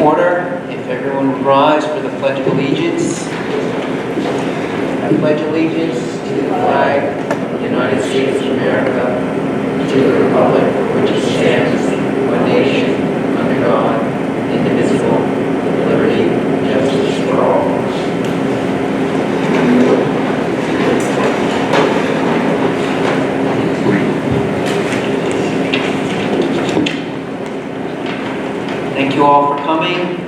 order. If everyone would rise for the Pledge of Allegiance. I pledge allegiance to the flag of the United States of America, to the republic for which it stands, one nation, under God, indivisible, with liberty and justice for all. Thank you all for coming.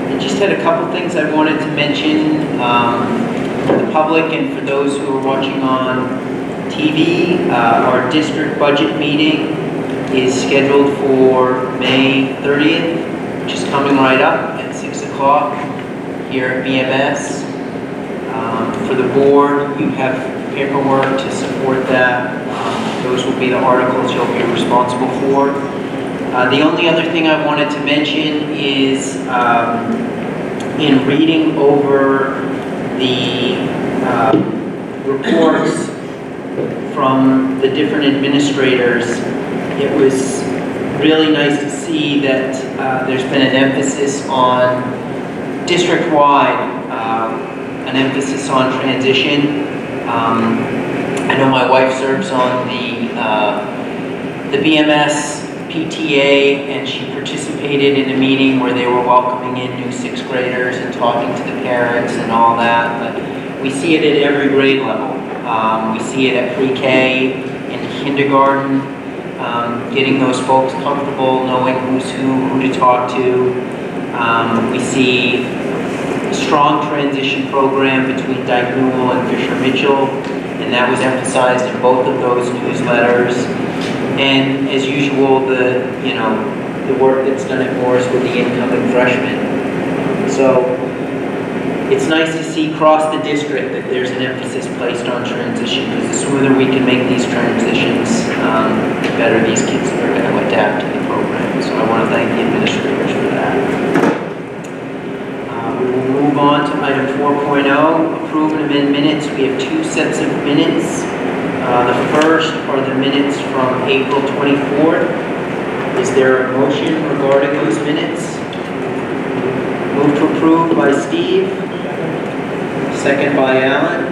I just had a couple things I wanted to mention for the public and for those who are watching on TV. Our district budget meeting is scheduled for May 30th, which is coming right up at 6 o'clock here at BMS. For the board, you have paperwork to support that. Those will be the articles you'll be responsible for. The only other thing I wanted to mention is in reading over the reports from the different administrators, it was really nice to see that there's been an emphasis on district-wide, an emphasis on transition. I know my wife serves on the BMS PTA, and she participated in a meeting where they were welcoming in new 6th graders and talking to the parents and all that. But we see it at every grade level. We see it at pre-K and kindergarten, getting those folks comfortable, knowing who's who to talk to. We see a strong transition program between Dyke Newell and Fisher Mitchell, and that was emphasized in both of those newsletters. And as usual, the work that's done at Morris with the incoming freshmen. So it's nice to see across the district that there's an emphasis placed on transition, because the smoother we can make these transitions, the better these kids are going to adapt to the program. So I want to thank the administrators for that. We will move on to item 4.0, approve and amend minutes. We have 2 sets of minutes. The first are the minutes from April 24th. Is there a motion regarding those minutes? Move to approve by Steve. Second by Alan.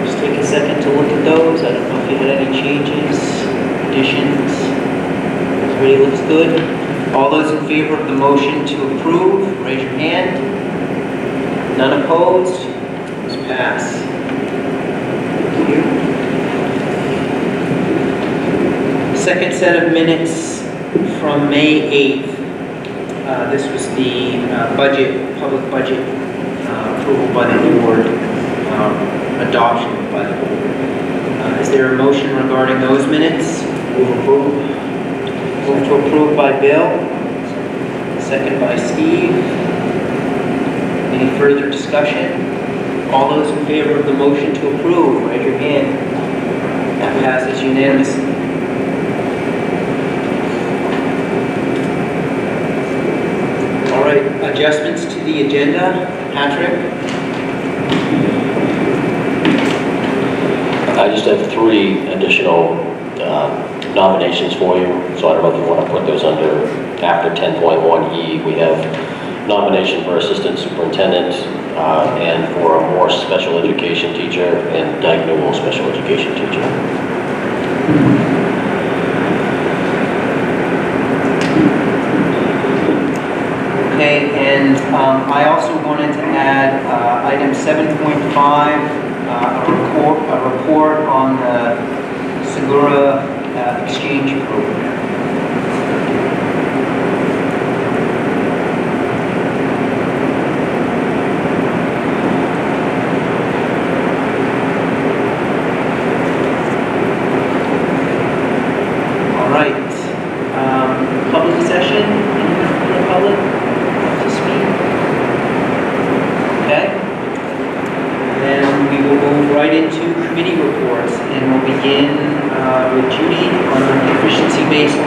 Just take a second to look at those. I don't know if you had any changes, additions. Everybody looks good. All those in favor of the motion to approve, raise your hand. None opposed? It's passed. Thank you. Second set of minutes from May 8th. This was the public budget approval by the board, adoption by the board. Is there a motion regarding those minutes? Move approve. Move to approve by Bill. Second by Steve. Any further discussion? All those in favor of the motion to approve, raise your hand. That passes unanimously. All right, adjustments to the agenda. Patrick? I just have 3 additional nominations for you, so I don't know if you want to put those under after 10.1E. We have nomination for assistant superintendent and for a Morse special education teacher and Dyke Newell special education teacher. Okay, and I also wanted to add item 7.5, a report on the Segura exchange program. Public session, anyone from the public to speak? Okay. Then we will move right into committee reports, and we'll begin with Judy on the efficiency-based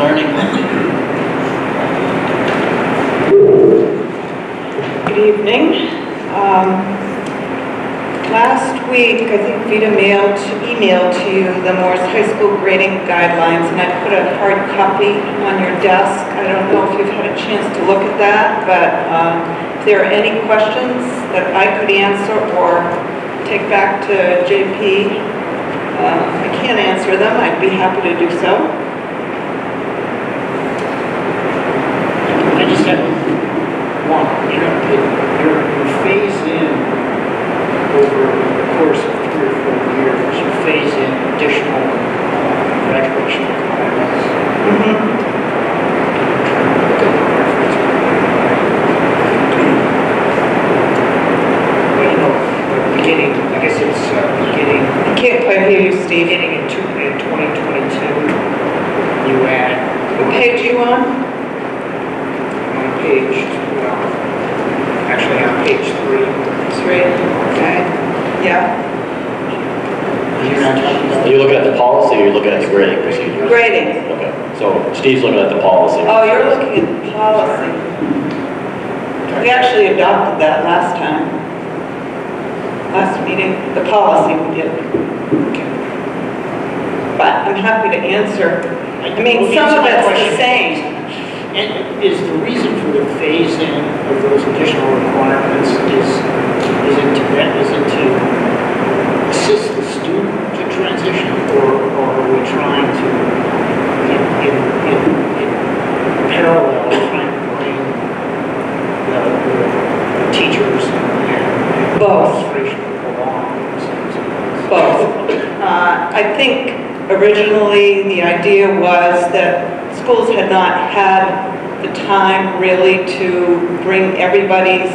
Last week, I think Vita emailed to you the Morris High School grading guidelines, and I put a hard copy on your desk. I don't know if you've had a chance to look at that, but if there are any questions that I could answer or take back to JP, if I can't answer them, I'd be happy to do so. I just have one. You phase in over the course of 3 or 4 years, you phase in additional graduation requirements. Well, you know, beginning, I guess it's beginning. I can't quite hear you, Steve. Beginning in 2022, you add. What page are you on? On page, well, actually on page 3. 3, okay, yeah. You're not talking about. Are you looking at the policy or are you looking at the grading procedure? Grading. Okay, so Steve's looking at the policy. Oh, you're looking at the policy. We actually adopted that last time. Last meeting, the policy we did. But I'm happy to answer. I mean, some of it's the same. And is the reason for the phase-in of those additional requirements is it to assist the student to transition, or are we trying to, in parallel, trying to bring the teachers and Both. administration along? Both. I think originally the idea was that schools had not had the time really to bring everybody's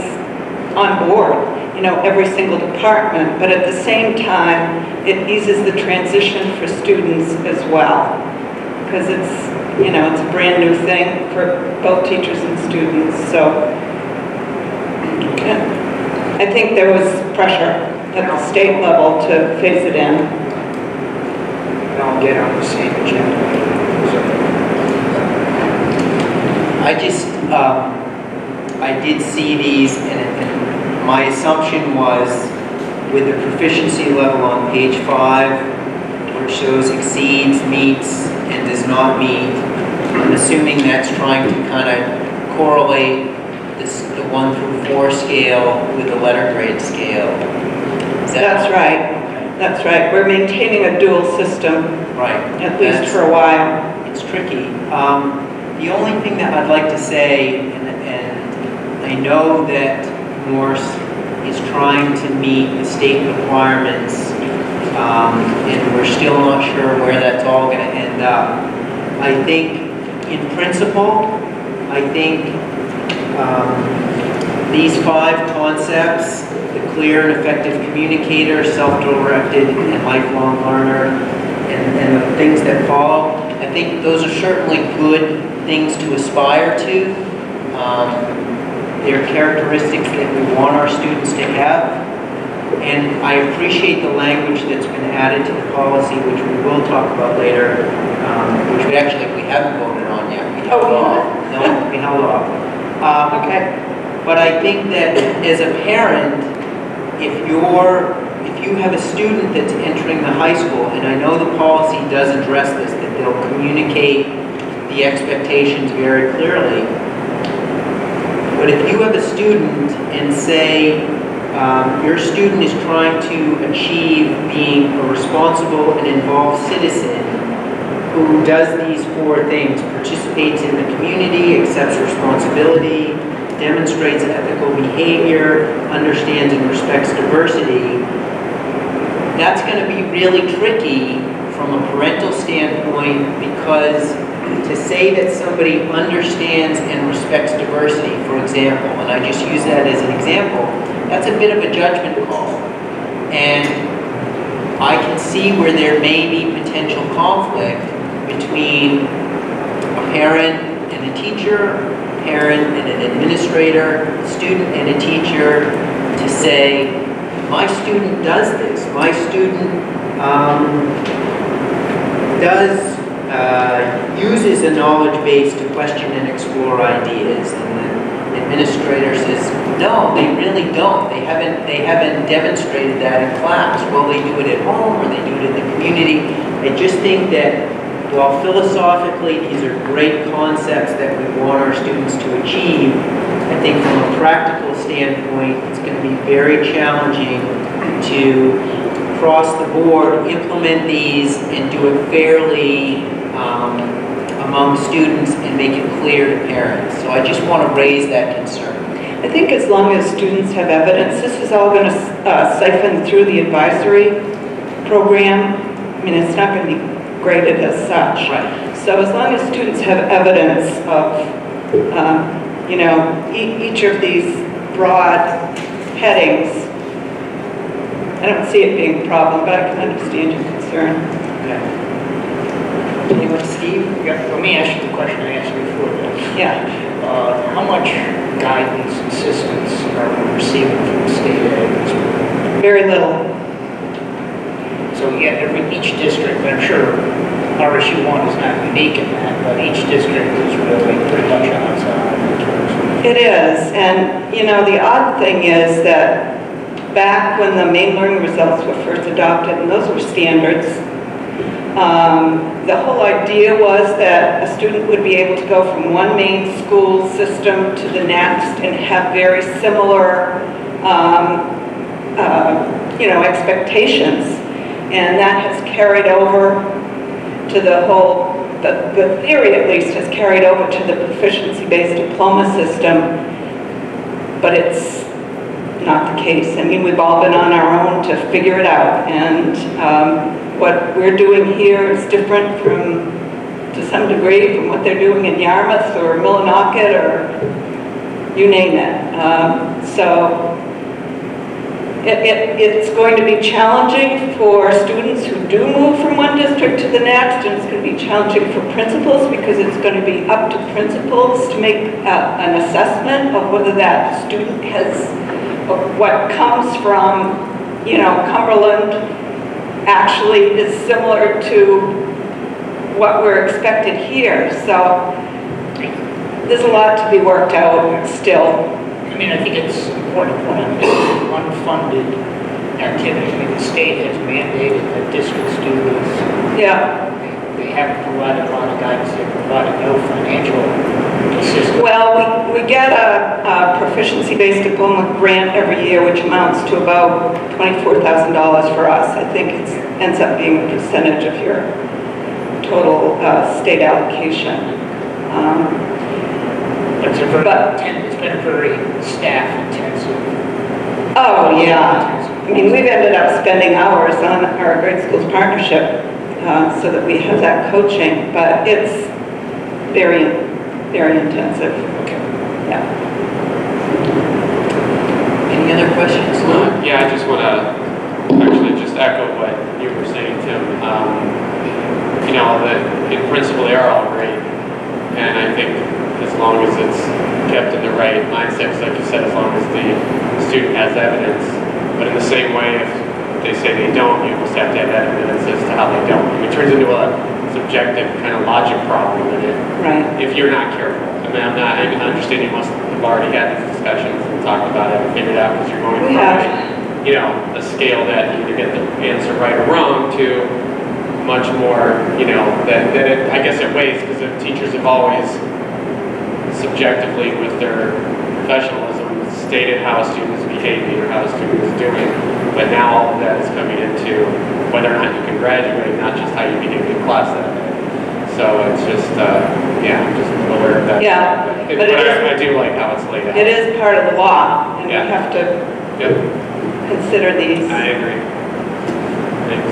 on board, you know, every single department, but at the same time, it eases the transition for students as well, because it's, you know, it's a brand new thing for both teachers and students, so I think there was pressure at the state level to phase it in. And I'll get on the same agenda. I did see these, and my assumption was with the proficiency level on page 5, where it shows exceeds, meets, and does not meet, I'm assuming that's trying to kind of correlate the 1 through 4 scale with the letter grade scale. That's right. That's right. We're maintaining a dual system, Right. at least for a while. It's tricky. The only thing that I'd like to say, and I know that Morse is trying to meet the state requirements, and we're still not sure where that's all going to end up. I think, in principle, I think these 5 concepts, the clear and effective communicator, self-directed and lifelong learner, and the things that follow, I think those are certainly good things to aspire to. They're characteristics that we want our students to have. And I appreciate the language that's been added to the policy, which we will talk about later, which we haven't voted on yet. We held off. No, we held off. Okay. But I think that as a parent, if you have a student that's entering the high school, and I know the policy does address this, that they'll communicate the expectations very clearly. But if you have a student and say your student is trying to achieve being a responsible and involved citizen who does these 4 things, participates in the community, accepts responsibility, demonstrates ethical behavior, understands and respects diversity, that's going to be really tricky from a parental standpoint, because to say that somebody understands and respects diversity, for example, and I just use that as an example, that's a bit of a judgment call. And I can see where there may be potential conflict between a parent and a teacher, a parent and an administrator, a student and a teacher, to say, my student does this, my student uses a knowledge base to question and explore ideas, and administrator says, no, they really don't. They haven't demonstrated that in class. Well, they do it at home or they do it in the community. I just think that while philosophically these are great concepts that we want our students to achieve, I think from a practical standpoint, it's going to be very challenging to across the board implement these and do it fairly among students and make it clear to parents. So I just want to raise that concern. I think as long as students have evidence, this is all going to siphon through the advisory program. I mean, it's not going to be graded as such. Right. So as long as students have evidence of, you know, each of these broad headings, I don't see it being a problem, but I can understand your concern. Okay. Anyone, Steve? Yeah, let me ask you the question I asked before this. Yeah. How much guidance, assistance are we receiving from the state aid? Very little. So yeah, each district, and I'm sure RSU1 is not unique in that, but each district is really pretty much outside in terms of... It is, and you know, the odd thing is that back when the main learning results were first adopted, and those were standards, the whole idea was that a student would be able to go from one main school system to the next and have very similar, you know, expectations. And that has carried over to the whole, the theory at least has carried over to the proficiency-based diploma system, but it's not the case. I mean, we've all been on our own to figure it out, and what we're doing here is different from, to some degree, from what they're doing in Yarmouth or Millinocket or you name it. So it's going to be challenging for students who do move from one district to the next, and it's going to be challenging for principals because it's going to be up to principals to make an assessment of whether that student has, what comes from, you know, Cumberland actually is similar to what we're expected here. So there's a lot to be worked out still. I mean, I think it's important to point out this unfunded activity. I mean, the state has mandated that districts do this. Yeah. They haven't provided a lot of guidance. They've provided no financial assistance. Well, we get a proficiency-based diploma grant every year, which amounts to about $24,000 for us. I think it ends up being a percentage of your total state allocation. It's been a very staff-intensive. Oh, yeah. I mean, we've ended up spending hours on our Great Schools Partnership so that we have that coaching, but it's very, very intensive. Okay. Yeah. Any other questions? Yeah, I just want to actually just echo what you were saying, Tim. You know, that in principle they are all great, and I think as long as it's kept in the right mindset, like you said, as long as the student has evidence. But in the same way, if they say they don't, you almost have to have evidence as to how they don't. It turns into a subjective kind of logic problem in it. Right. If you're not careful. I mean, I understand you must have already had these discussions and talked about it and figured out because you're going from you know, a scale that you either get the answer right or wrong to much more, you know, that it, I guess it weighs because the teachers have always subjectively with their professionalism stated how a student is behaving or how a student is doing, but now all of that is coming into whether or not you can graduate, not just how you behave in class that day. So it's just, yeah, I'm just aware of that. Yeah, But I do like how it's laid out. It is part of the law, and Yeah. we have to Yep, consider these. I agree. Thanks.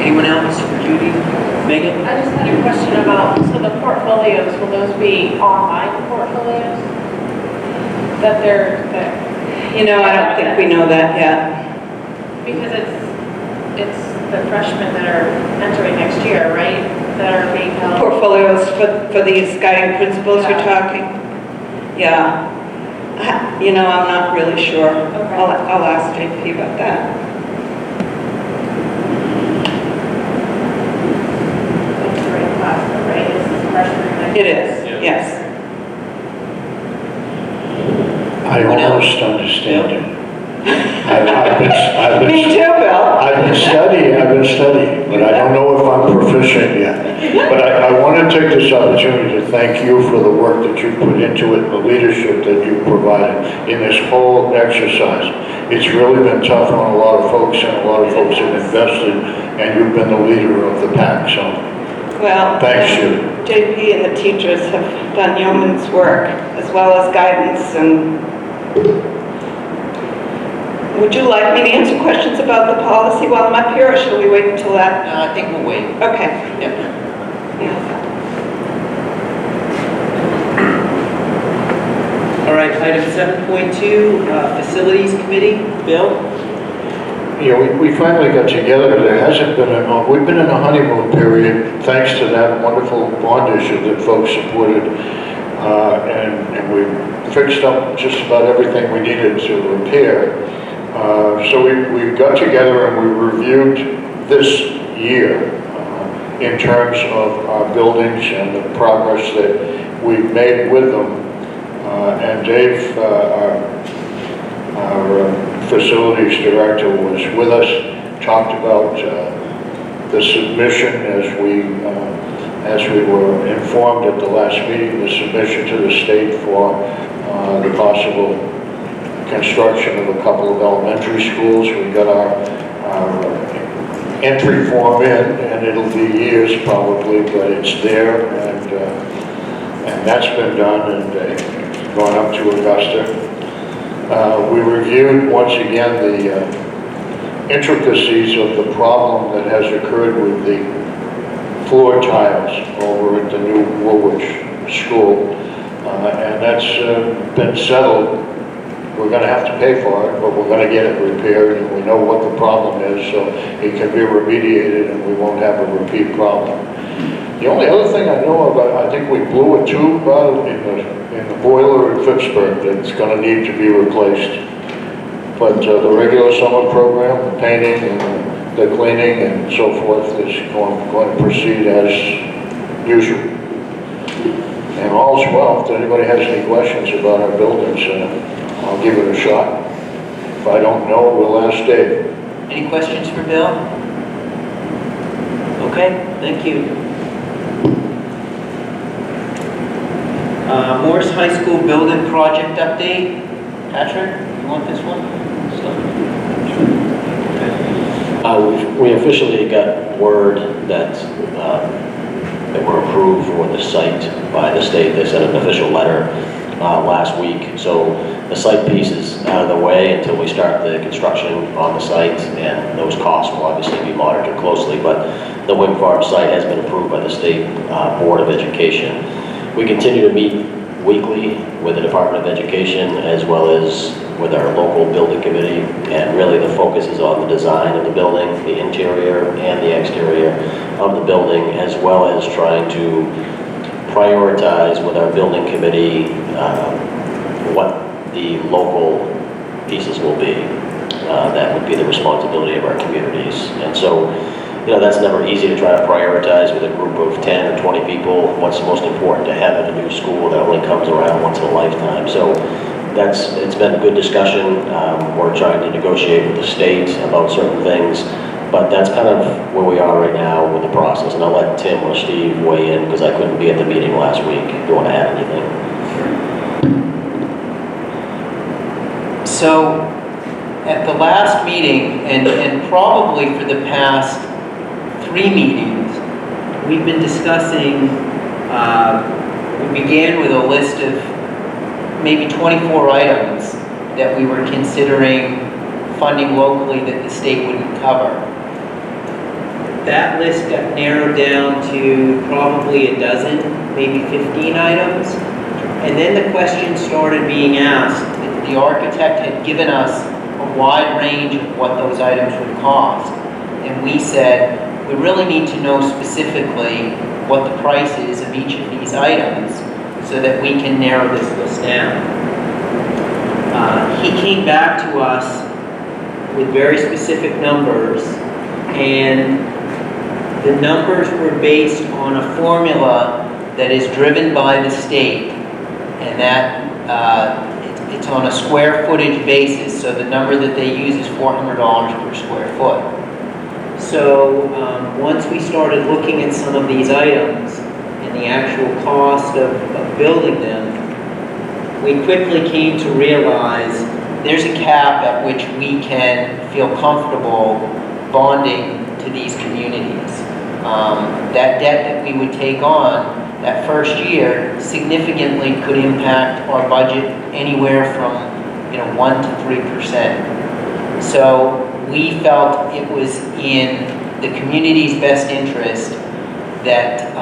Anyone else? Judy? Megan? I just had a question about, so the portfolios, will those be online portfolios? That You know, I don't think we know that yet. because it's the freshmen that are entering next year, right? That are being held. Portfolios for these guiding principles you're Yeah. talking? Yeah. You know, I'm not really sure. Okay. I'll ask JP about that. Entering class, right? It's freshmen next It year. is, Yeah. yes. I Anyone else? almost understand it. I've Me been, too, Bill. I've been studying, but I don't know if I'm proficient yet. But I want to take this opportunity to thank you for the work that you put into it, the leadership that you provided in this whole exercise. It's really been tough on a lot of folks, and a lot of folks have invested, and you've been the leader of the pack, so Well, thanks you. JP and the teachers have done yeoman's work as well as guidance. And would you like me to answer questions about the policy while I'm up here, or shall we wait until that? No, I think we'll wait. Okay. Yep. Yeah. All right, item 7.2, Facilities Committee. Bill? Yeah, we finally got together. There hasn't been we've been in a honeymoon period thanks to that wonderful bond issue that folks supported. And we fixed up just about everything we needed to repair. So we got together and we reviewed this year in terms of our buildings and the progress that we've made with them. And Dave, our facilities director, was with us, talked about the submission as we were informed at the last meeting, the submission to the state for the possible construction of a couple of elementary schools. We got our entry form in, and it'll be years probably, but it's there, and that's been done, and gone up to Augusta. We reviewed once again the intricacies of the problem that has occurred with the floor tiles over at the new Woolwich School, and that's been settled. We're going to have to pay for it, but we're going to get it repaired, and we know what the problem is, so it can be remediated and we won't have a repeat problem. The only other thing I know about, I think we blew a tube out in the boiler in Pittsburgh that's going to need to be replaced. But the regular summer program, the painting and the cleaning and so forth is going to proceed as usual. And all's well. If anybody has any questions about our buildings, I'll give it a shot. If I don't know, we'll ask Dave. Any questions for Bill? Okay, thank you. Morris High School building project update. Patrick, you want this one? We officially got word that we're approved for the site by the state. They sent an official letter last week. So the site piece is out of the way until we start the construction on the site, and those costs will obviously be monitored closely. But the wind farm site has been approved by the State Board of Education. We continue to meet weekly with the Department of Education as well as with our local building committee, and really the focus is on the design of the building, the interior and the exterior of the building, as well as trying to prioritize with our building committee what the local pieces will be. That would be the responsibility of our communities. And so, you know, that's never easy to try to prioritize with a group of 10 or 20 people what's most important to have in a new school that only comes around once in a lifetime. So it's been a good discussion. We're trying to negotiate with the state about certain things, but that's kind of where we are right now with the process. And I'll let Tim or Steve weigh in because I couldn't be at the meeting last week if you want to add anything. So at the last meeting, and probably for the past 3 meetings, we've been discussing, we began with a list of maybe 24 items that we were considering funding locally that the state wouldn't cover. That list got narrowed down to probably a dozen, maybe 15 items. And then the question started being asked. The architect had given us a wide range of what those items would cost. And we said, we really need to know specifically what the price is of each of these items so that we can narrow this list down. He came back to us with very specific numbers, and the numbers were based on a formula that is driven by the state, and that it's it's on a square footage basis, so the number that they use is $400 per square foot. So once we started looking at some of these items and the actual cost of building them, we quickly came to realize there's a cap at which we can feel comfortable bonding to these communities. That debt that we would take on that first year significantly could impact our budget anywhere from 1 to 3%. So we felt it was in the community's best interest that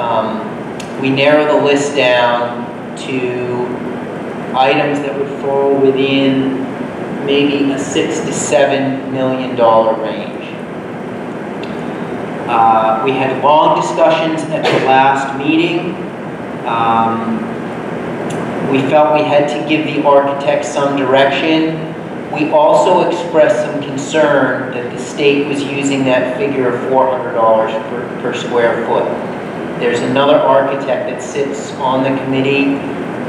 we narrow the list down to items that would fall within maybe a $6 to $7 million range. We had long discussions at the last meeting. We felt we had to give the architect some direction. We also expressed some concern that the state was using that figure of $400 per square foot. There's another architect that sits on the committee,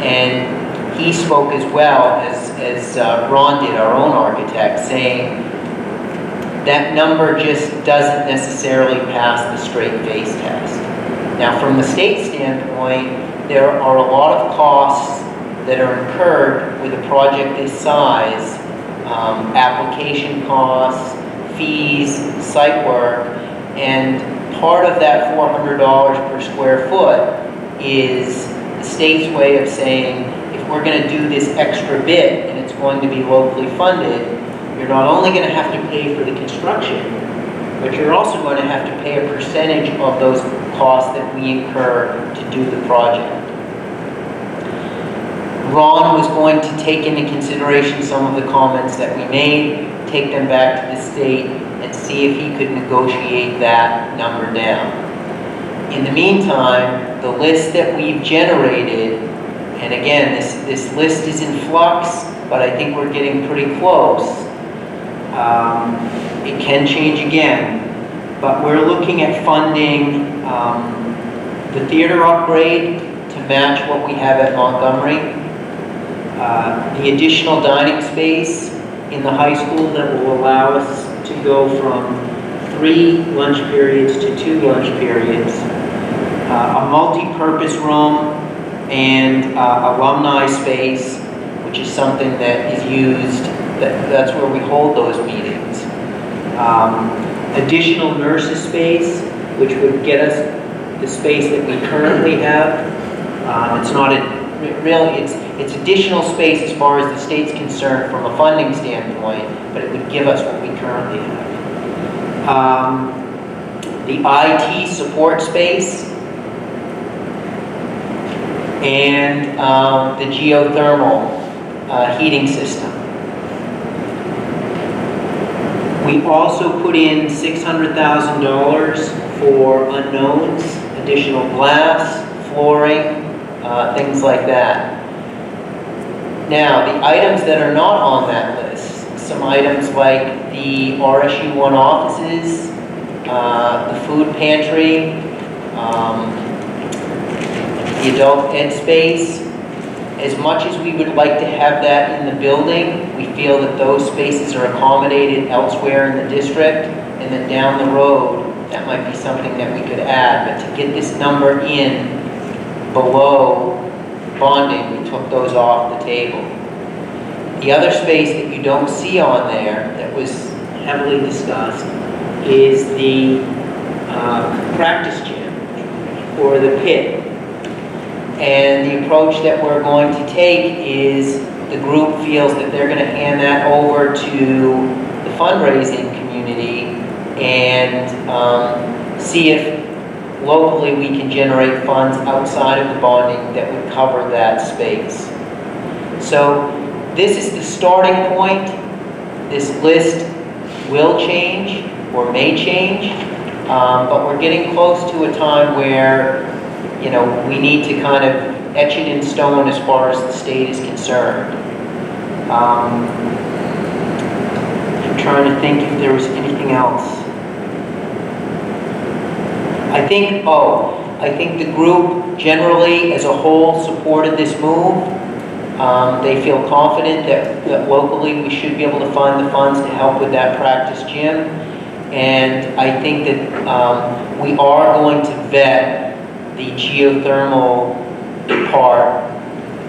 and he spoke as well as Ron did, our own architect, saying that number just doesn't necessarily pass the straight face test. Now, from the state standpoint, there are a lot of costs that are incurred with a project this size, application costs, fees, site work, and part of that $400 per square foot is the state's way of saying, if we're going to do this extra bit and it's going to be locally funded, you're not only going to have to pay for the construction, but you're also going to have to pay a percentage of those costs that we incur to do the project. Ron was going to take into consideration some of the comments that we made, take them back to the state, and see if he could negotiate that number down. In the meantime, the list that we've generated, and again, this list is in flux, but I think we're getting pretty close. It can change again, but we're looking at funding the theater upgrade to match what we have at Montgomery, the additional dining space in the high school that will allow us to go from 3 lunch periods to 2 lunch periods, a multi-purpose room, and alumni space, which is something that is used, that's where we hold those meetings. Additional nurses space, which would get us the space that we currently have. It's not really, it's additional space as far as the state's concerned from a funding standpoint, but it would give us what we currently have. The IT support space and the geothermal heating system. We also put in $600,000 for unknowns, additional glass, flooring, things like that. Now, the items that are not on that list, some items like the RSU1 offices, the food pantry, the adult ed space. As much as we would like to have that in the building, we feel that those spaces are accommodated elsewhere in the district, and that down the road, that might be something that we could add. But to get this number in below bonding, we took those off the table. The other space that you don't see on there that was heavily discussed is the practice gym or the pit. And the approach that we're going to take is the group feels that they're going to hand that over to the fundraising community and see if locally we can generate funds outside of the bonding that would cover that space. So this is the starting point. This list will change or may change, but we're getting close to a time where we need to kind of etch it in stone as far as the state is concerned. I'm trying to think if there was anything else. I think the group generally as a whole supported this move. They feel confident that locally we should be able to find the funds to help with that practice gym. And I think that we are going to vet the geothermal part,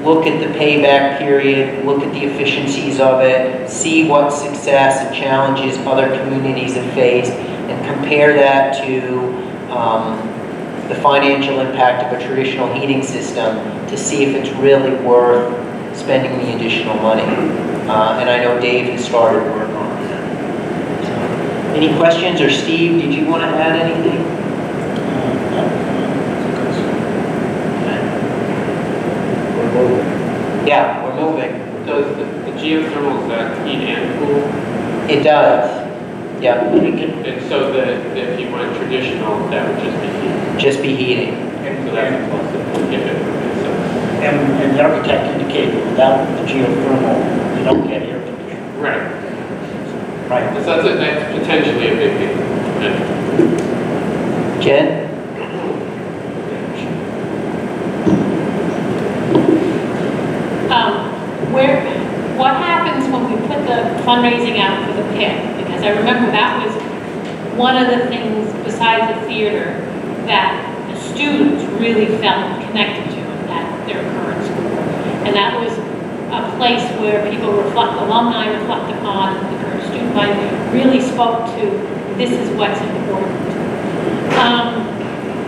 look at the payback period, look at the efficiencies of it, see what success and challenges other communities have faced, and compare that to the financial impact of a traditional heating system to see if it's really worth spending the additional money. And I know Dave has started work on that. So, any questions? Or Steve, did you want to add anything? Yeah, we're moving. Does the geothermal, is that heat and cool? It does. Yeah, And so if you went traditional, that would just be heat. just be heating. So that's a plus if it makes sense. And the architect indicated without the geothermal, you don't get air conditioning. Right. Right. So that's potentially a big deal. Jen? What happens when we put the fundraising out for the pit? Because I remember that was one of the things besides the theater that the students really felt connected to at their current school. And that was a place where alumni reflect upon, the current student body really spoke to, this is what's important.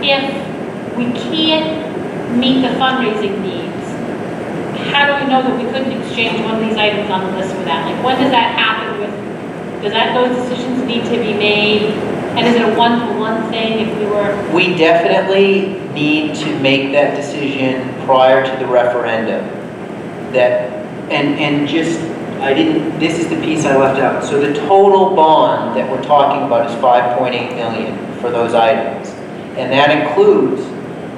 If we can't meet the fundraising needs, how do we know that we couldn't exchange one of these items on the list for that? Like, when does that happen with, those decisions need to be made? And is it a one-to-one thing if we were? We definitely need to make that decision prior to the referendum. This is the piece I left out. So the total bond that we're talking about is $5.8 million for those items. And that includes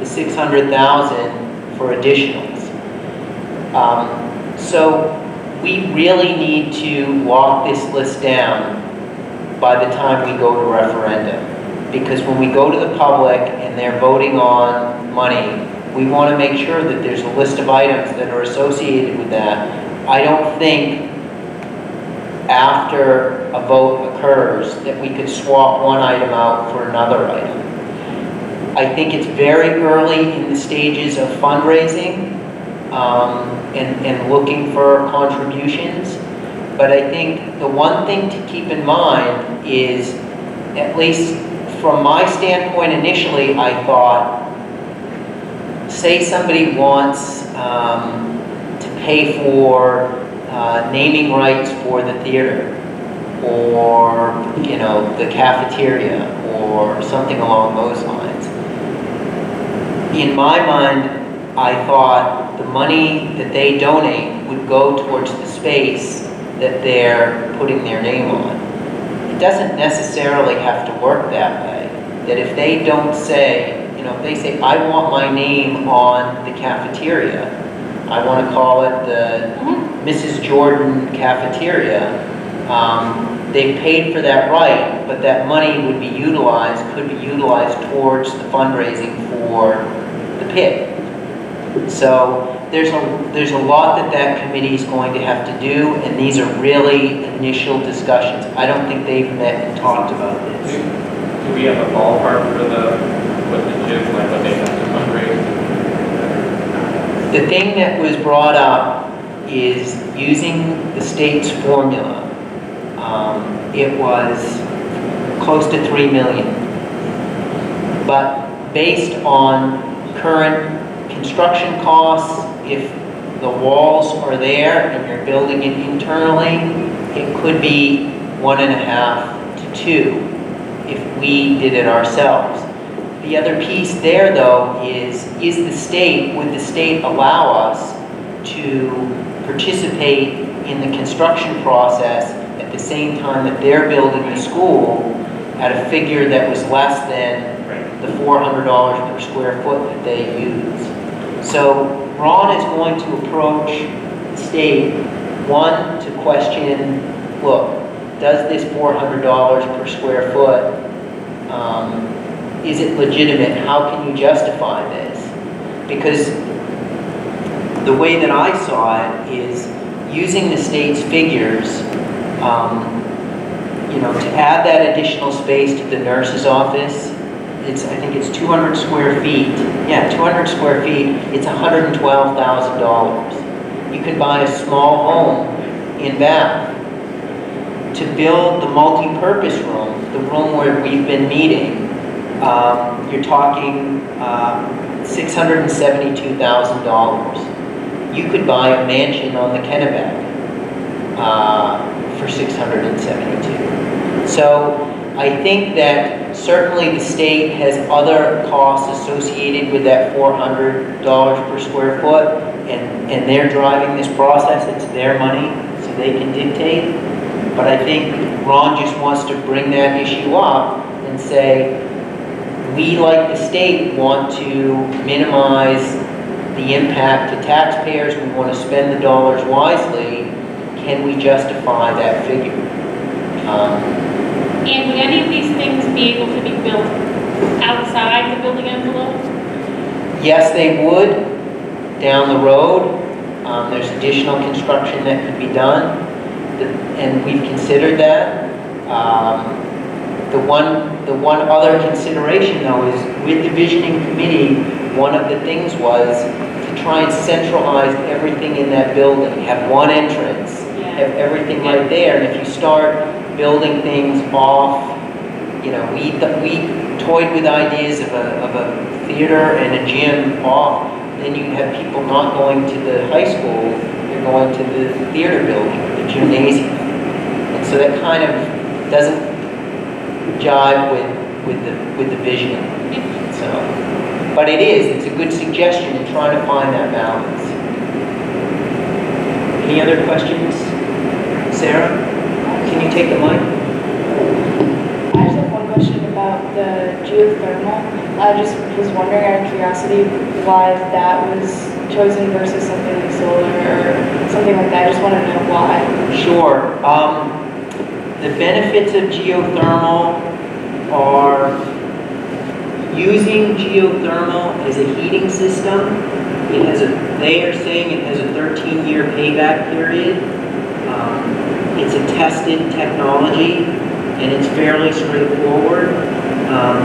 the $600,000 for additionals. So we really need to lock this list down by the time we go to referendum. Because when we go to the public and they're voting on money, we want to make sure that there's a list of items that are associated with that. I don't think after a vote occurs that we could swap one item out for another item. I think it's very early in the stages of fundraising and looking for contributions. But I think the one thing to keep in mind is, at least from my standpoint initially, I thought, say somebody wants to pay for naming rights for the theater, or the cafeteria, or something along those lines. In my mind, I thought the money that they donate would go towards the space that they're putting their name on. It doesn't necessarily have to work that way. That if they don't say, if they say, I want my name on the cafeteria, I want to call it the Mrs. Jordan Cafeteria, they've paid for that right, but that money could be utilized towards the fundraising for the pit. So there's a lot that committee is going to have to do, and these are really initial discussions. I don't think they've met and talked about this. Do we have a ballpark for what the gyms, like what they have to fundraise? The thing that was brought up is using the state's formula. It was close to $3 million. But based on current construction costs, if the walls are there and you're building it internally, it could be 1.5 to 2 if we did it ourselves. The other piece there, though, is would the state allow us to participate in the construction process at the same time that they're building the school at a figure that was less than the $400 per square foot that they use. So Ron is going to approach the state, one, to question, look, does this $400 per square foot, is it legitimate? How can you justify this? Because the way that I saw it is using the state's figures, to add that additional space to the nurse's office. I think it's 200 square feet. Yeah, 200 square feet, it's $112,000. You could buy a small home in Bath. To build the multi-purpose room, the room where we've been meeting, you're talking $672,000. You could buy a mansion on the Kennebec for $672,000. So I think that certainly the state has other costs associated with that $400 per square foot, and they're driving this process. It's their money, so they can dictate. But I think Ron just wants to bring that issue up and say, we, like the state, want to minimize the impact to taxpayers. We want to spend the dollars wisely. Can we justify that figure? And would any of these things be able to be built outside the building envelope? Yes, they would, down the road. There's additional construction that could be done, and we've considered that. The one other consideration, though, is with the visioning committee, one of the things was to try and centralize everything in that building, have one entrance, have everything right there. And if you start building things off, we toyed with ideas of a theater and a gym off. Then you have people not going to the high school, they're going to the theater building, the gymnasium. And so that kind of doesn't jive with the vision. So, but it's a good suggestion in trying to find that balance. Any other questions? Sarah, can you take the mic? I just have one question about the geothermal. I just was wondering out of curiosity why that was chosen versus something like solar or something like that. I just want to know why. Sure. The benefits of geothermal are using geothermal as a heating system. They are saying it has a 13-year payback period. It's a tested technology, and it's fairly straightforward.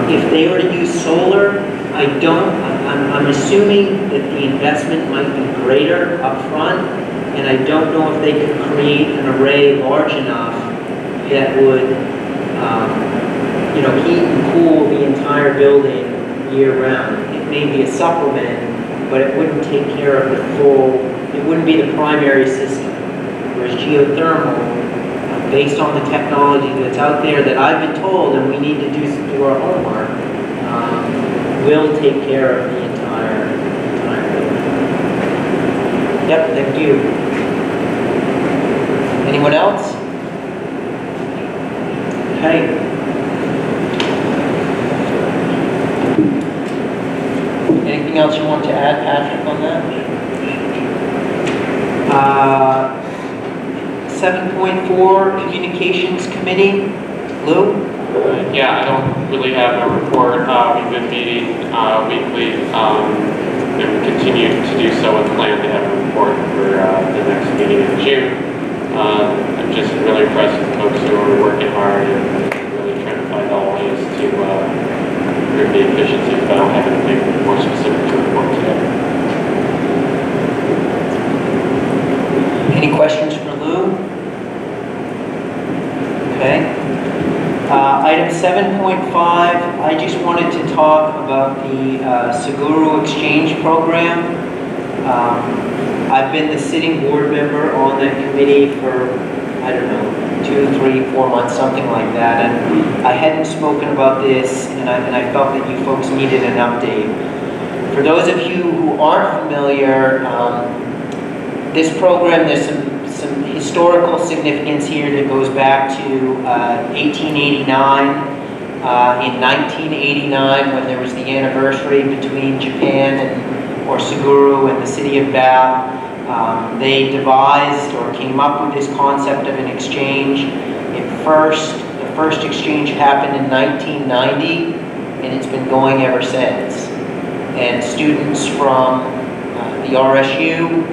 If they were to use solar, I'm assuming that the investment might be greater up front, and I don't know if they could create an array large enough that would, heat and cool the entire building year-round. It may be a supplement, but it wouldn't take care of it wouldn't be the primary system. Whereas geothermal, based on the technology that's out there that I've been told, and we need to do our homework, will take care of the entire building. Yep, thank you. Anyone else? Okay. Anything else you want to add, Patrick, on that? 7.4, Communications Committee. Lou? Yeah, I don't really have a report. We've been meeting weekly, and we continue to do so and plan to have a report for the next meeting in June. I'm just really impressed with folks who are working hard and really trying to find all ways to improve the efficiencies, but I don't have anything more specific to report today. Any questions for Lou? Okay. Item 7.5, I just wanted to talk about the Seguro Exchange Program. I've been the sitting board member on that committee for, 2, 3, 4 months, something like that. And I hadn't spoken about this, and I felt that you folks needed an update. For those of you who aren't familiar, this program, there's some historical significance here that goes back to 1889. In 1989, when there was the anniversary between Japan or Seguro and the city of Bath, they devised or came up with this concept of an exchange. The first exchange happened in 1990, and it's been going ever since. And students from the RSU,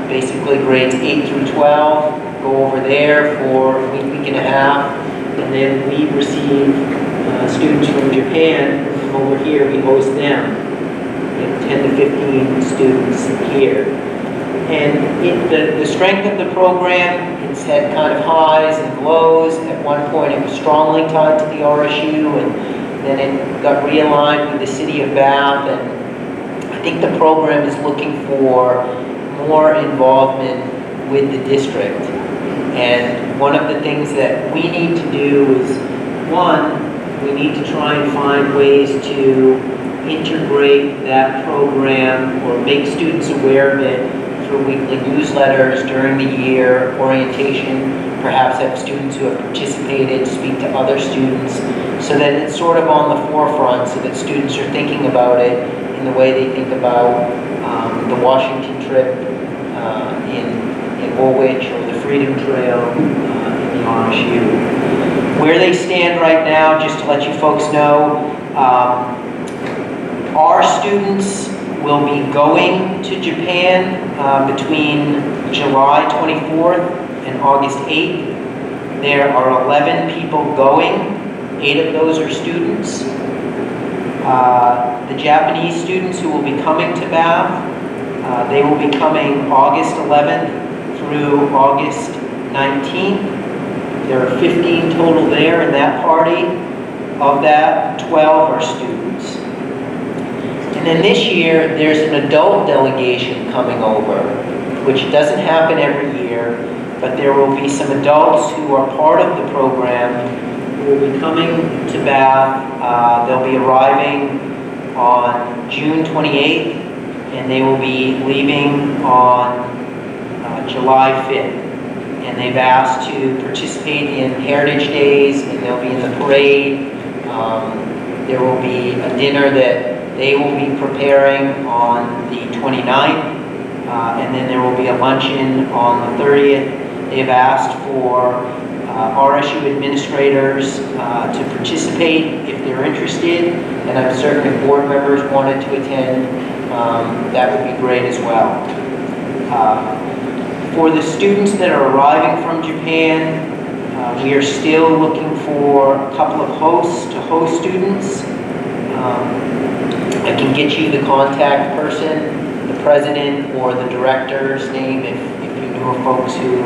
basically grades 8 through 12, go over there for a week and a half, and then we receive students from Japan who come over here, we host them, 10 to 15 students here. And the strength of the program, it's had kind of highs and lows. At one point it was strongly tied to the RSU, and then it got realigned with the city of Bath, and I think the program is looking for more involvement with the district. And one of the things that we need to do is, one, we need to try and find ways to integrate that program or make students aware of it through weekly newsletters during the year, orientation, perhaps have students who have participated speak to other students, so that it's sort of on the forefront, so that students are thinking about it in the way they think about the Washington trip in Woolwich, or the Freedom Trail in the RSU. Where they stand right now, just to let you folks know, our students will be going to Japan between July 24th and August 8th. There are 11 people going. 8 of those are students. The Japanese students who will be coming to Bath, they will be coming August 11th through August 19th. There are 15 total there in that party. Of that, 12 are students. And then this year, there's an adult delegation coming over, which doesn't happen every year, but there will be some adults who are part of the program who will be coming to Bath. They'll be arriving on June 28th, and they will be leaving on July 5th. And they've asked to participate in Heritage Days, and they'll be in the parade. There will be a dinner that they will be preparing on the 29th, and then there will be a luncheon on the 30th. They've asked for RSU administrators to participate if they're interested, and I'm certain if board members wanted to attend, that would be great as well. For the students that are arriving from Japan, we are still looking for a couple of hosts to host students. I can get you the contact person, the president or the director's name if you knew of folks who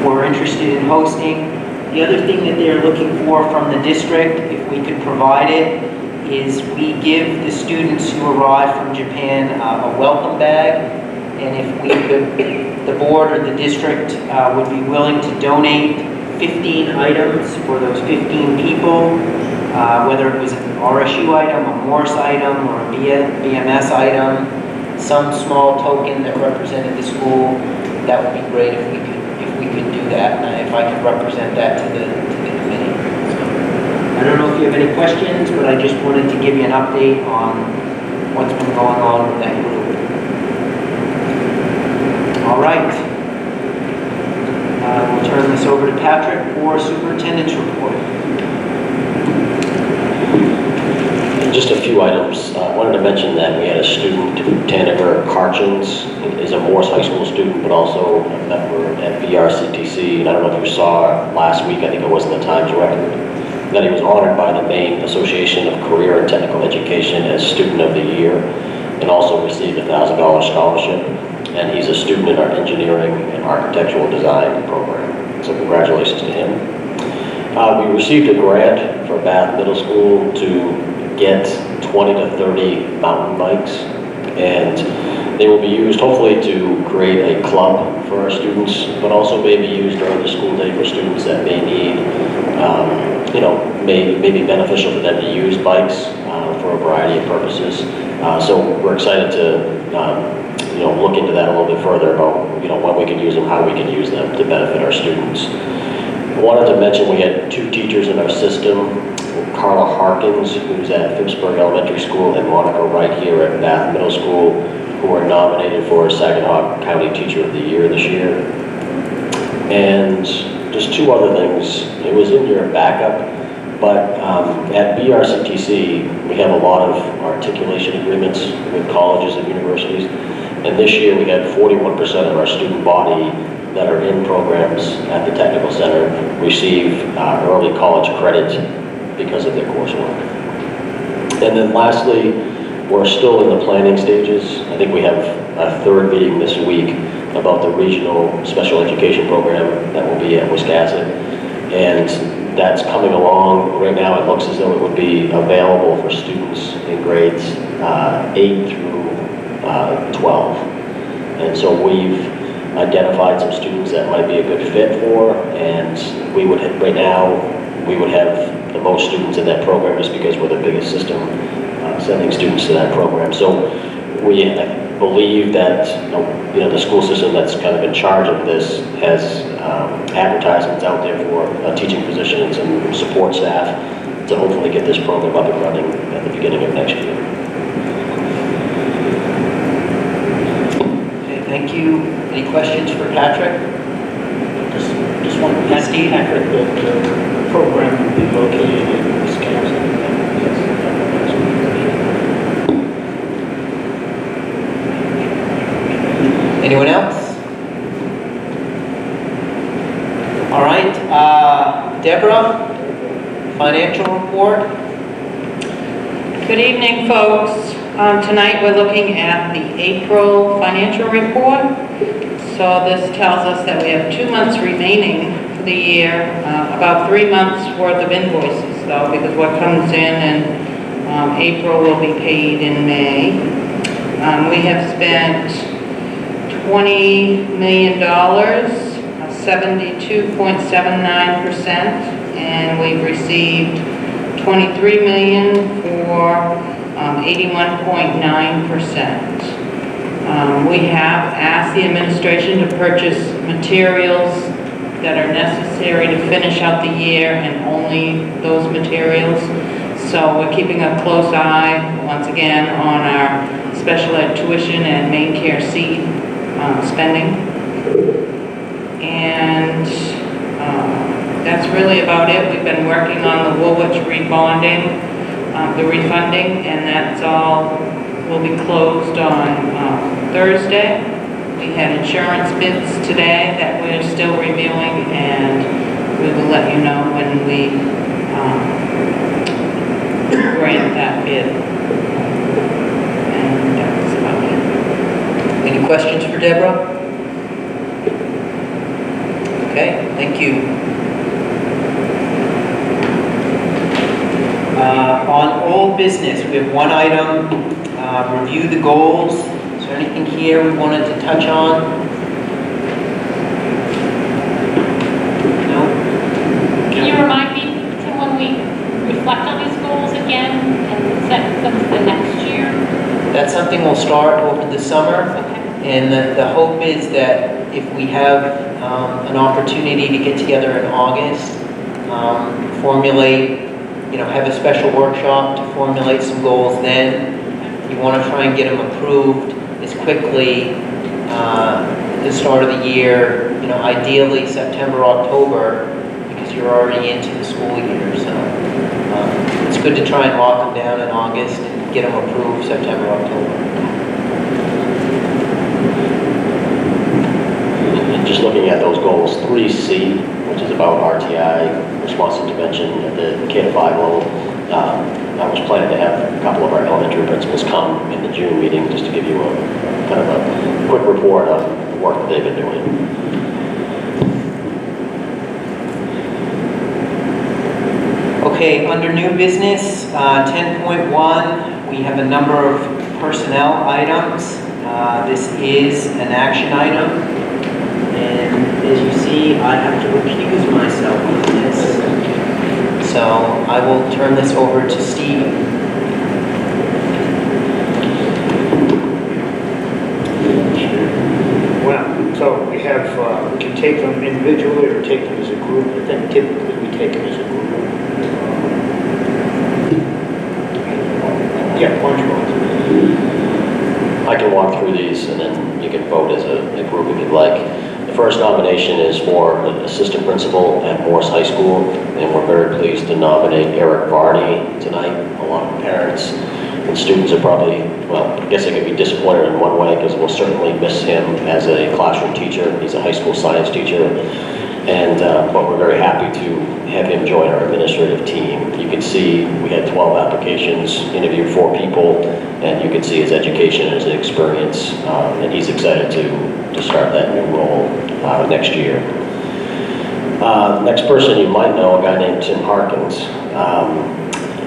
were interested in hosting. The other thing that they're looking for from the district, if we could provide it, is we give the students who arrive from Japan a welcome bag. And if we could, the board or the district would be willing to donate 15 items for those 15 people, whether it was an RSU item, a Morse item, or a BMS item, some small token that represented the school. That would be great if we could do that, and if I could represent that to the committee. So, I don't know if you have any questions, but I just wanted to give you an update on what's been going on with that group. All right. We'll turn this over to Patrick for superintendent's report. Just a few items. I wanted to mention that we had a student, Tanager Karchins, is a Morse High School student, but also a member at VRCTC. And I don't know if you saw last week, I think it was in the Times Record, that he was honored by the Maine Association of Career and Technical Education as Student of the Year, and also received a $1,000 scholarship. And he's a student in our engineering and architectural design program. So congratulations to him. We received a grant for Bath Middle School to get 20 to 30 mountain bikes, and they will be used hopefully to create a club for our students, but also maybe used during the school day for students that may need, may be beneficial for them to use bikes for a variety of purposes. So we're excited to look into that a little bit further about when we can use them, how we can use them to benefit our students. I wanted to mention we had 2 teachers in our system, Carla Harkins, who's at Phippsburg Elementary School, and Monica Wright here at Bath Middle School, who were nominated for Saginaw County Teacher of the Year this year. And just 2 other things. It was in your backup, But at BRCTC, we have a lot of articulation agreements with colleges and universities. And this year we had 41% of our student body that are in programs at the Technical Center receive early college credit because of their coursework. And then lastly, we're still in the planning stages. I think we have a third meeting this week about the regional special education program that will be at Wiscasset. And that's coming along. Right now it looks as though it would be available for students in grades 8 through 12. And so we've identified some students that might be a good fit for, and we would have, right now, we would have the most students in that program just because we're the biggest system sending students to that program. So we believe that the school system that's kind of in charge of this has advertisements out there for teaching positions and support staff to hopefully get this program up and running at the beginning of next year. Okay, thank you. Any questions for Patrick? Just one, Steve, Patrick, the program will be located in Wisconsin. Anyone else? All right, Deborah, financial report. Good evening, folks. Tonight we're looking at the April financial report. So this tells us that we have 2 months remaining for the year, about 3 months worth of invoices though, because what comes in April will be paid in May. We have spent $20 million, 72.79%, and we've received $23 million for 81.9%. We have asked the administration to purchase materials that are necessary to finish out the year and only those materials. So we're keeping a close eye, once again, on our special ed tuition and main care seat spending. And that's really about it. We've been working on the Woolwich rebonding, the refunding, and that's all will be closed on Thursday. We had insurance bids today that we're still reviewing, and we will let you know when we grant that bid. And that's about it. Any questions for Deborah? Okay, thank you. On old business, we have one item, review the goals. Is there anything here we wanted to touch on? No? Can you remind me, Tim, when we reflect on these goals again and set them for the next year? That's something we'll start over the summer. Okay. And the hope is that if we have an opportunity to get together in August, formulate, have a special workshop to formulate some goals then. You want to try and get them approved as quickly at the start of the year, ideally September, October, because you're already into the school year. So it's good to try and lock them down in August and get them approved September, October. And just looking at those goals, 3C, which is about RTI, response intervention at the K-5 level. I was planning to have a couple of our elementary principals come in the June meeting just to give you a kind of a quick report on the work that they've been doing. Okay, under new business, 10.1, we have a number of personnel items. This is an action item, and as you see, I have to recuse myself from this. So I will turn this over to Steve. Well, so we have, we can take them individually or take them as a group. I think typically we take them as a group. Yeah, why don't you go? I can walk through these and then you can vote as a group if you'd like. The first nomination is for an assistant principal at Morse High School, and we're very pleased to nominate Eric Varney tonight. A lot of parents and students are probably, well, I guess they could be disappointed in one way because we'll certainly miss him as a classroom teacher. He's a high school science teacher, and but we're very happy to have him join our administrative team. You can see we had 12 applications, interviewed 4 people, and you can see his education and his experience, and he's excited to start that new role next year. Next person you might know, a guy named Tim Harkins.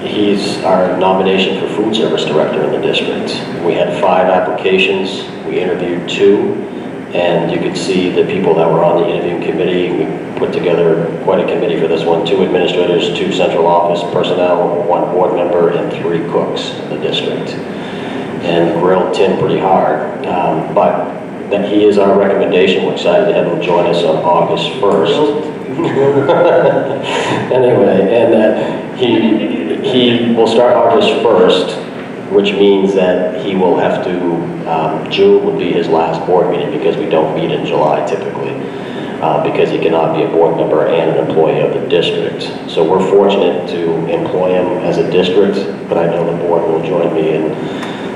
He's our nomination for food service director in the district. We had 5 applications, we interviewed 2, and you can see the people that were on the interviewing committee. We put together quite a committee for this one, 2 administrators, 2 central office personnel, 1 board member, and 3 cooks in the district. And grilled Tim pretty hard, but that he is our recommendation. We're excited to have him join us on August 1st. Anyway, and he will start August 1st, which means that he will have to, June would be his last board meeting because we don't meet in July typically, because he cannot be a board member and an employee of the district. So we're fortunate to employ him as a district, but I know the board will join me in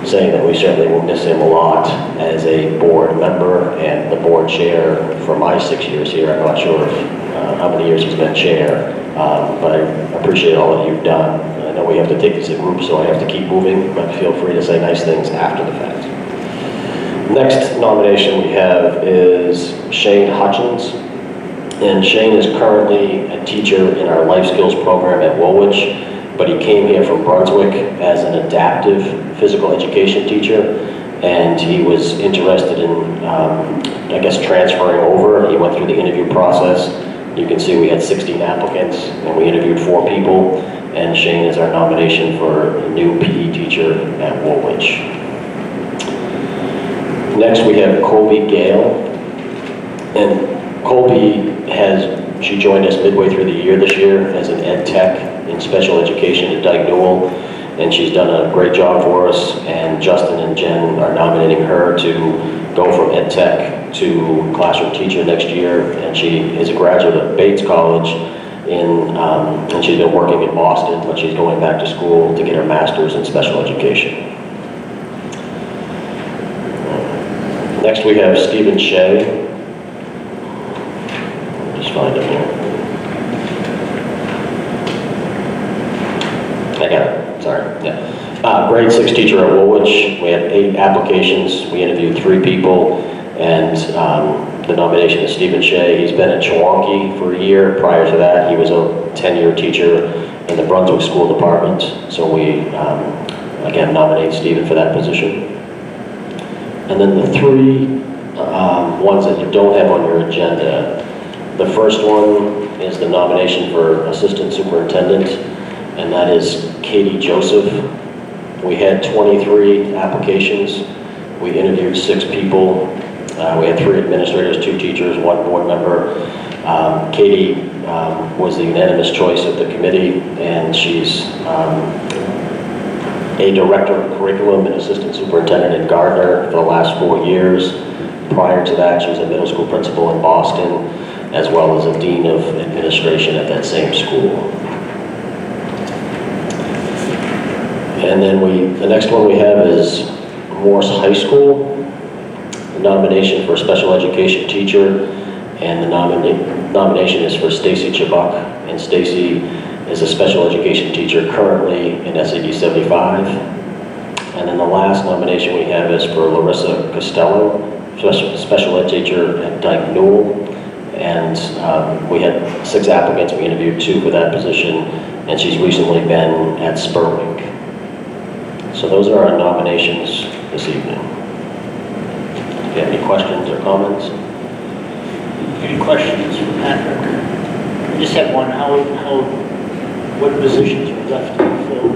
saying that we certainly will miss him a lot as a board member and the board chair for my 6 years here. I'm not sure how many years he's been chair, but I appreciate all that you've done. I know we have to take this as a group, so I have to keep moving, but feel free to say nice things after the fact. Next nomination we have is Shane Hutchins, and Shane is currently a teacher in our life skills program at Woolwich, but he came here from Brunswick as an adaptive physical education teacher, and he was interested in, I guess, transferring over. He went through the interview process. You can see we had 16 applicants, and we interviewed 4 people, and Shane is our nomination for a new PE teacher at Woolwich. Next, we have Colby Gale, and Colby she joined us midway through the year this year as an ed tech in special education at Dyke Newell, and she's done a great job for us, and Justin and Jen are nominating her to go from ed tech to classroom teacher next year, and she is a graduate of Bates College and she's been working in Boston, but she's going back to school to get her master's in special education. Next we have Stephen Shea. Just find him here. I got it, sorry, yeah. Grade 6 teacher at Woolwich. We had 8 applications. We interviewed 3 people, and the nomination is Stephen Shea. He's been at Chewonki for a year. Prior to that, he was a 10-year teacher in the Brunswick School Department. So we, again, nominate Stephen for that position. And then the 3 ones that you don't have on your agenda. The first one is the nomination for assistant superintendent, and that is Katie Joseph. We had 23 applications. We interviewed 6 people. We had 3 administrators, 2 teachers, 1 board member. Katie was the unanimous choice of the committee, and she's a director of curriculum and assistant superintendent in Gardner for the last 4 years. Prior to that, she was a middle school principal in Boston, as well as a dean of administration at that same school. And then the next one we have is Morse High School. The nomination for special education teacher, and the nomination is for Stacy Chabuk, and Stacy is a special education teacher currently in SAD 75. And then the last nomination we have is for Larissa Costello, special ed teacher at Dyke Newell. And we had 6 applicants. We interviewed 2 for that position, and she's recently been at Spurwink. So those are our nominations this evening. Do you have any questions or comments? Any questions for Patrick? I just have one. What positions are left to fill?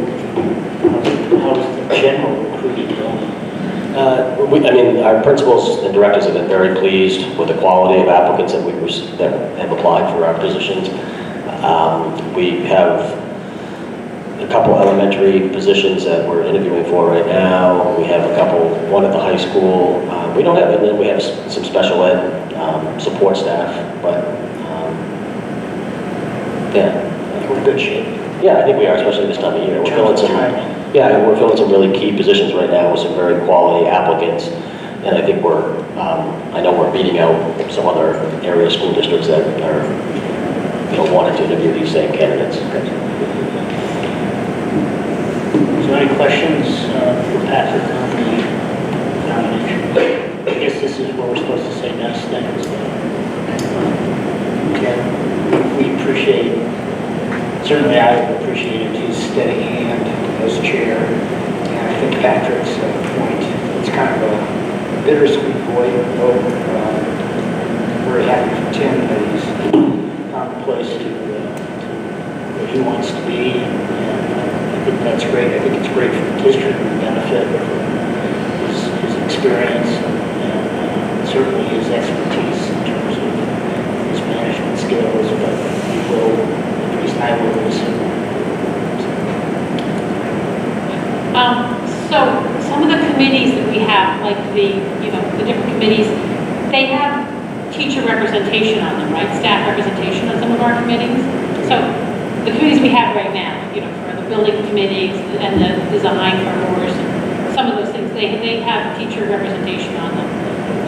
How is the general recruiting going? Our principals and directors have been very pleased with the quality of applicants that have applied for our positions. We have a couple elementary positions that we're interviewing for right now. We have one at the high school. We don't have, and then we have some special ed support staff, but, yeah. We're in good shape. Yeah, I think we are, especially this time of year. In We're terms filling of some, timing. yeah, we're filling some really key positions right now with some very quality applicants. And I think I know we're beating out some other area school districts that are, wanting to interview these same candidates. Is there any questions for Patrick on the nomination? I guess this is where we're supposed to say nice things. Ken, we appreciate, certainly I appreciated his steady hand as chair. And I think Patrick's point, it's kind of a bittersweet void. Very happy for Tim that he's found a place to where he wants to be. And I think that's great. I think it's great for the district to benefit from his experience and certainly his expertise in terms of his management skills, but he will, at least I will miss him. So some of the committees that we have, like the different committees, they have teacher representation on them, right? Staff representation on some of our committees. So the committees we have right now, for the building committees and the design firms, some of those things, they have teacher representation on them.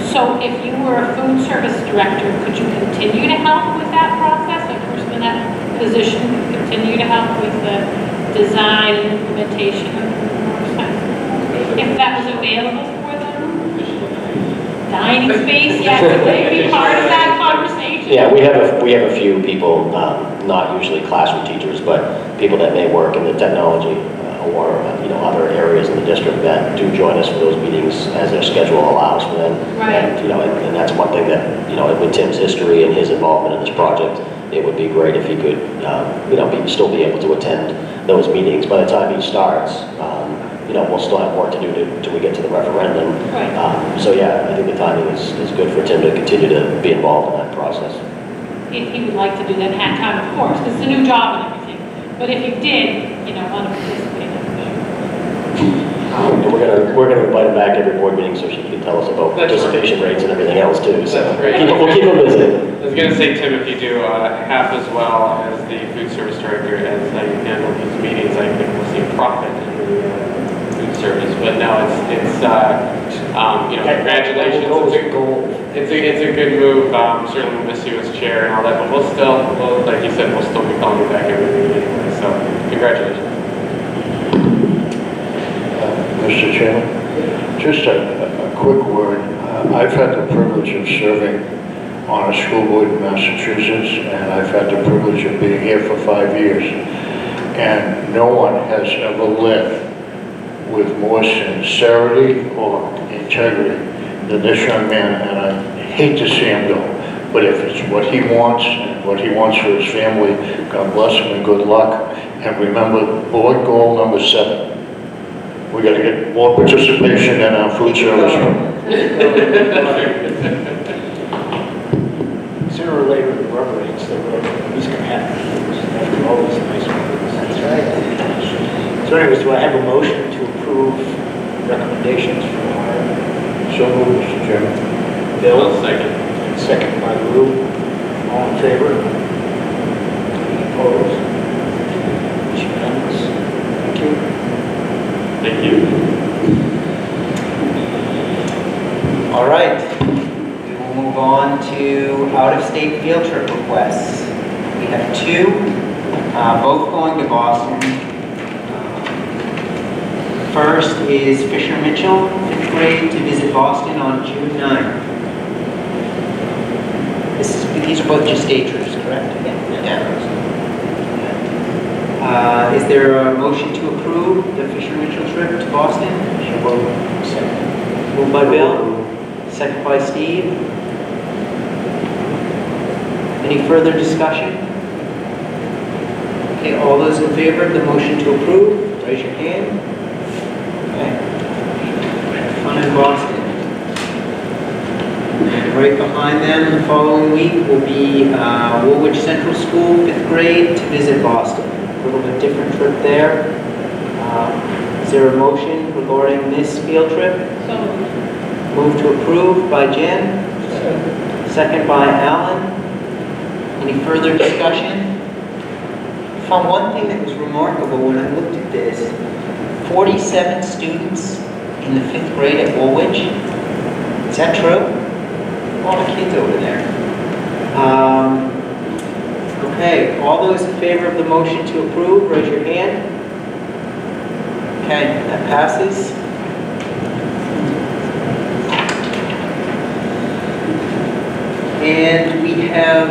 So if you were a food service director, could you continue to help with that process? A person in that position could continue to help with the design and implementation of the if that was available for them? Dining space, yes, would they be part of that conversation? Yeah, we have a few people, not usually classroom teachers, but people that may work in the technology or other areas in the district that do join us for those meetings as their schedule allows for them. Right. And that's one thing that with Tim's history and his involvement in this project, it would be great if he could still be able to attend those meetings. By the time he starts, we'll still have work to do till we get to the referendum. Right. So yeah, I think the timing is good for Tim to continue to be involved in that process. If he would like to do that and have time, of course, because it's a new job and everything. But if he did, want to participate, I'm And we're gonna invite him back to every board meeting so she can tell us about That's participation rates and everything else too. So That's great. we'll keep him busy. I was going to say, Tim, if you do half as well as the food service director as you handle these meetings, I think we'll see profit in the food service. But no, it's congratulations. It's a good move. Certainly we'll miss you as chair and all that, but like you said, we'll still be calling you back every meeting anyway. So congratulations. Mr. Chairman, just a quick word. I've had the privilege of serving on a school board in Massachusetts, and I've had the privilege of being here for 5 years. And no one has ever led with more sincerity or integrity than this young man, and I hate to see him go. But if it's what he wants and what he wants for his family, God bless him and good luck. And remember, board goal number 7. We got to get more participation in our food service. Sooner or later, the rubber hits the road. He's going to have to after all these nice words. That's right. So anyways, do I have a motion to approve recommendations from our So moved, Mr. Chairman. Bill? Second. Second by Lou. All in favor? Any opposed? It's unanimous. Thank you. Thank you. All right, we will move on to out-of-state field trip requests. We have 2, both going to Boston. First is Fisher Mitchell, 5th grade, to visit Boston on June 9th. These are both just day trips, correct? Yeah. Is there a motion to approve the Fisher Mitchell trip to Boston? Second. Moved by Bill, second by Steve. Any further discussion? Okay, all those in favor of the motion to approve, raise your hand. Okay. Fun in Boston. And right behind them, the following week will be Woolwich Central School, 5th grade, to visit Boston. A little bit different trip there. Is there a motion regarding this field trip? So, Move to approve by Jen. Second by Alan. Any further discussion? I found one thing that was remarkable when I looked at this. 47 students in the 5th grade at Woolwich. Is that true? A lot of kids over there. Okay, all those in favor of the motion to approve, raise your hand. Okay, that passes. And we have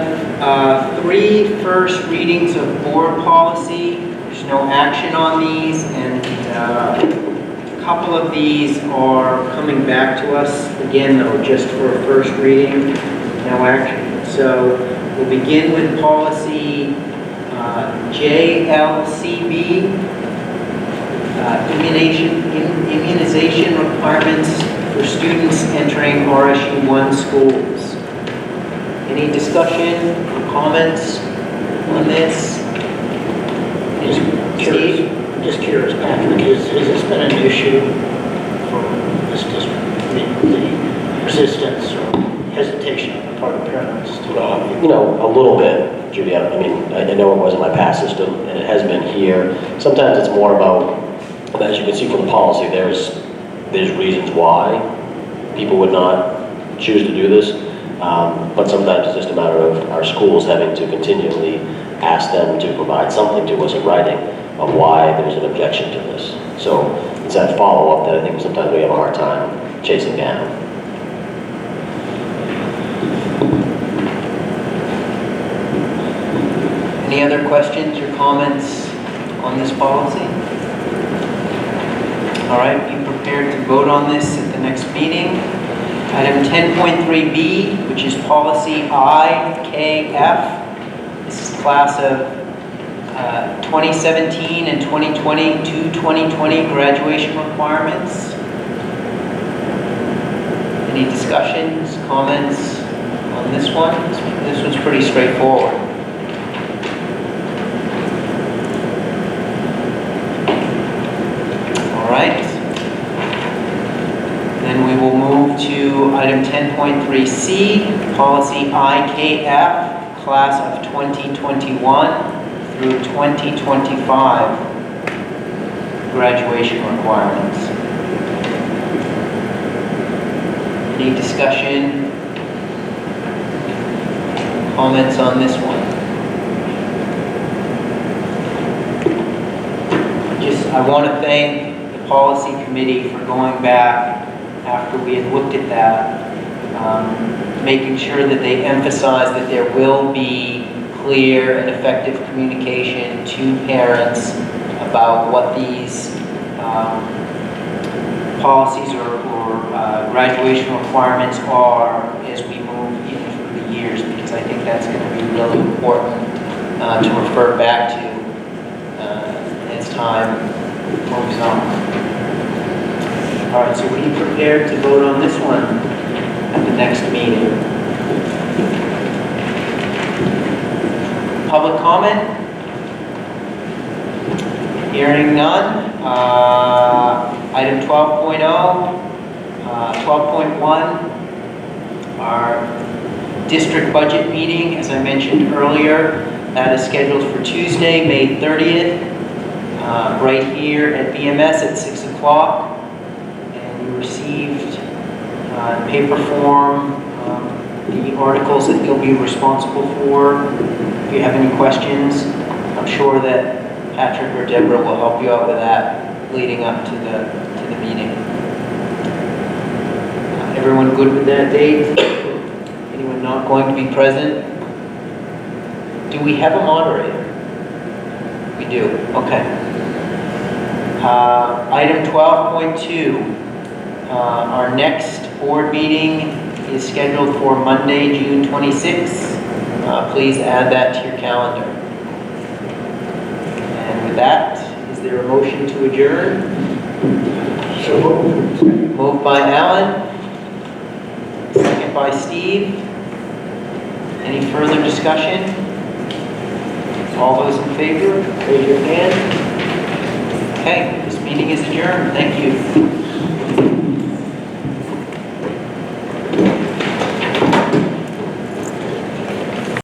3 first readings of board policy. There's no action on these, and a couple of these are coming back to us, again though, just for a first reading, no action. So we'll begin with policy JLCB, immunization requirements for students entering RSU1 schools. Any discussion or comments on this? Just curious, Patrick, has this been an issue for this district? The resistance or hesitation on the part of parents to... You know, a little bit, Judy. I mean, I know it was in my past system, and it has been here. Sometimes it's more about, as you can see from the policy, there's reasons why people would not choose to do this. But sometimes it's just a matter of our schools having to continually ask them to provide something to us in writing of why there's an objection to this. So it's that follow-up that I think sometimes we have a hard time chasing down. Any other questions or comments on this policy? All right, be prepared to vote on this at the next meeting. Item 10.3B, which is policy IKF. This is class of 2017 and 2020 to 2020 graduation requirements. Any discussions, comments on this one? This one's pretty straightforward. All right. Then we will move to item 10.3C, policy IKF, class of 2021 through 2025 graduation requirements. Any discussion, comments on this one? I want to thank the policy committee for going back after we had looked at that, making sure that they emphasize that there will be clear and effective communication to parents about what these policies or graduation requirements are as we move in through the years, because I think that's going to be really important to refer back to as time moves on. All right, so be prepared to vote on this one at the next meeting. Public comment? Hearing none. Item 12.0, 12.1, our district budget meeting, as I mentioned earlier, that is scheduled for Tuesday, May 30th, right here at BMS at 6 o'clock. And you received in paper form the articles that you'll be responsible for. If you have any questions, I'm sure that Patrick or Deborah will help you out with that leading up to the meeting. Everyone good with that date? Anyone not going to be present? Do we have a moderator? We do, okay. Item 12.2, our next board meeting is scheduled for Monday, June 26th. Please add that to your calendar. And with that, is there a motion to adjourn? So moved. Moved by Alan, second by Steve. Any further discussion? All those in favor, raise your hand. Okay, this meeting is adjourned. Thank you.